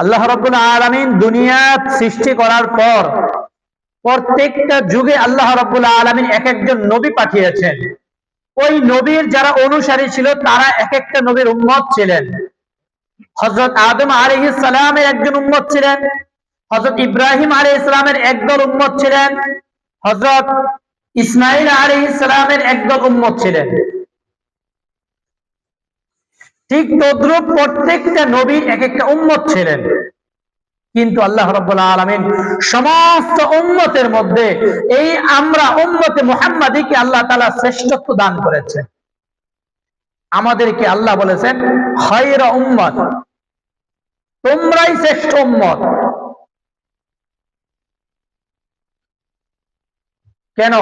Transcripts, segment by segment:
আল্লাহ রাব্বুল আলামিন দুনিয়া সৃষ্টি করার পর প্রত্যেকটা যুগে আল্লাহ রাব্বুল আলামিন এক একজন নবী পাঠিয়েছেন। ওই নবীর যারা অনুসারী ছিল তারা এক একটা নবীর উম্মত ছিলেন। হযরত আদম আলাইহিস সালামের একজন উম্মত ছিলেন, হযরত ইব্রাহিম আলাইহিস সালামের একদল উম্মত ছিলেন, হযরত ইসমাঈল আলাইহিস সালামের একদল উম্মত ছিলেন। ঠিক তদ্রূপ প্রত্যেকটা নবীর এক একটা উম্মত ছিলেন। কিন্তু আল্লাহ রাব্বুল আলামিন সমস্ত উম্মতের মধ্যে এই আমরা উম্মতে মুহাম্মাদীকে আল্লাহ তাআলা শ্রেষ্ঠত্ব দান করেছেন। আমাদেরকে আল্লাহ বলেছেন খায়রা উম্মত, তোমরাই শ্রেষ্ঠ উম্মত। কেন?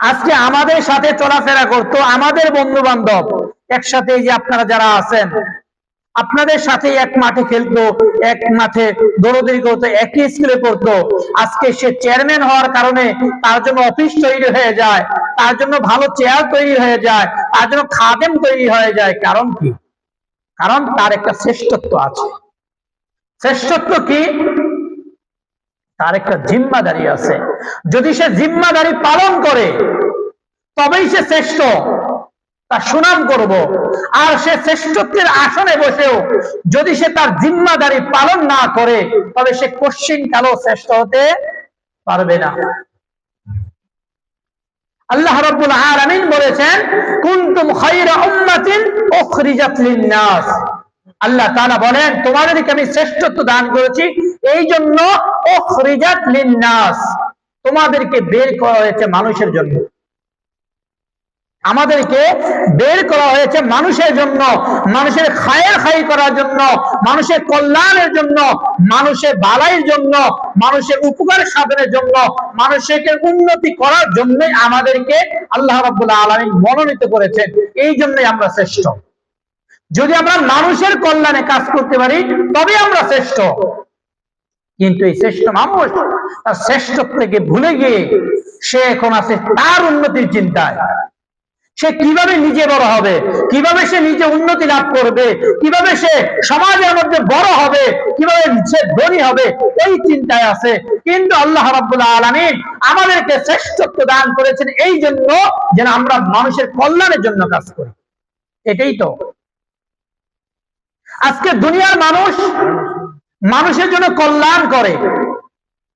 আজকে আমাদের সাথে চলাফেরা করতো আমাদের বন্ধু বান্ধব, একসাথে এই যে আপনারা যারা আছেন, আপনাদের সাথে এক মাঠে খেলতো, এক মাঠে দৌড়দৌড়ি করতো, একই স্কুলে পড়তো। আজকে সে চেয়ারম্যান হওয়ার কারণে তার জন্য অফিস তৈরি হয়ে যায়, তার জন্য ভালো চেয়ার তৈরি হয়ে যায়, তার জন্য খাদেম তৈরি হয়ে যায়। কারণ কি? কারণ তার একটা শ্রেষ্ঠত্ব আছে। শ্রেষ্ঠত্ব কি? তার একটা জিম্মাদারি আছে। যদি সে জিম্মাদারি পালন করে তবেই সে শ্রেষ্ঠ, তার সুনাম করব। আর সে শ্রেষ্ঠত্বের আসনে বসেও যদি সে তার জিম্মাদারি পালন না করে তবে সে কোশ্চিন কালো শ্রেষ্ঠ হতে পারবে না। আল্লাহ রাব্বুল আলামিন বলেছেন কুনতুম খায়রা উম্মাতিন উখরিজাত লিন-নাস। আল্লাহ তাআলা বলেন তোমাদেরকে আমি শ্রেষ্ঠত্ব দান করেছি এই জন্য, উখরিজাত লিন-নাস, তোমাদেরকে বের করা হয়েছে মানুষের জন্য। আমাদেরকে বের করা হয়েছে মানুষের জন্য, মানুষের খায়ের খাই করার জন্য, মানুষের কল্যাণের জন্য, মানুষের ভালাইয়ের জন্য, মানুষের উপকার সাধনের জন্য, মানুষের উন্নতি করার জন্য আমাদেরকে আল্লাহ রাব্বুল আলামিন মনোনীত করেছেন। এই জন্যই আমরা শ্রেষ্ঠ। যদি আমরা মানুষের কল্যাণে কাজ করতে পারি তবে আমরা শ্রেষ্ঠ। কিন্তু এই শ্রেষ্ঠ মানুষ তার শ্রেষ্ঠত্বকে ভুলে গিয়ে সে এখন আছে তার উন্নতির চিন্তায়। সে কিভাবে নিজে বড় হবে, কিভাবে সে নিজে উন্নতি লাভ করবে, কিভাবে সে সমাজের মধ্যে বড় হবে, কিভাবে সে ধনী হবে, এই চিন্তায় আছে। কিন্তু আল্লাহ রাব্বুল আলামিন আমাদেরকে শ্রেষ্ঠত্ব দান করেছেন এই জন্য যেন আমরা মানুষের কল্যাণের জন্য কাজ করি। এটাই তো আজকে দুনিয়ার মানুষ মানুষের জন্য কল্যাণ করে,